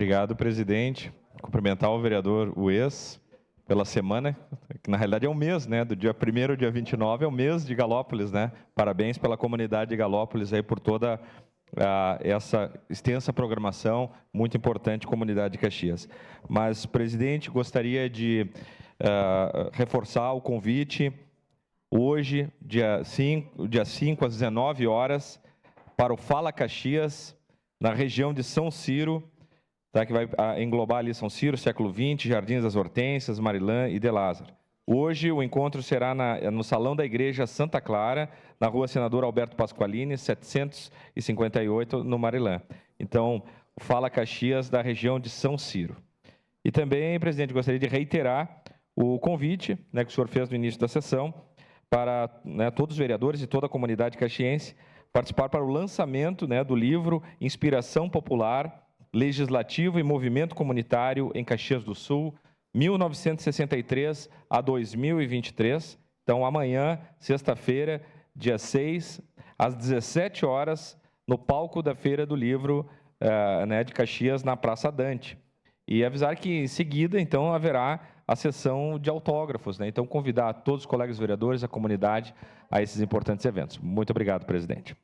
Obrigado, presidente. Cumprimentar o vereador Ues pela semana, que na realidade é um mês, né? Do dia 1º ao dia 29 é o mês de Galópolis, né? Parabéns pela comunidade de Galópolis aí por toda essa extensa programação, muito importante, comunidade de Caxias. Mas, presidente, gostaria de reforçar o convite hoje, dia 5 às 19 horas, para o Fala Caxias, na região de São Ciro, tá, que vai englobar ali São Ciro, século XX, Jardins das Hortênsias, Marilã e De Lázaro. Hoje o encontro será no Salão da Igreja Santa Clara, na Rua Senador Alberto Pasqualini, 758, no Marilã. Então, Fala Caxias, da região de São Ciro. E também, presidente, gostaria de reiterar o convite, né, que o senhor fez no início da sessão, para, né, todos os vereadores e toda a comunidade caxiense participar para o lançamento, né, do livro Inspiração Popular, Legislativo e Movimento Comunitário em Caxias do Sul, 1963 a 2023. Então, amanhã, sexta-feira, dia 6, às 17 horas, no palco da Feira do Livro né, de Caxias, na Praça Dante. E avisar que, em seguida, então, haverá a sessão de autógrafos, né? Então, convidar todos os colegas vereadores, a comunidade, a esses importantes eventos. Muito obrigado, presidente.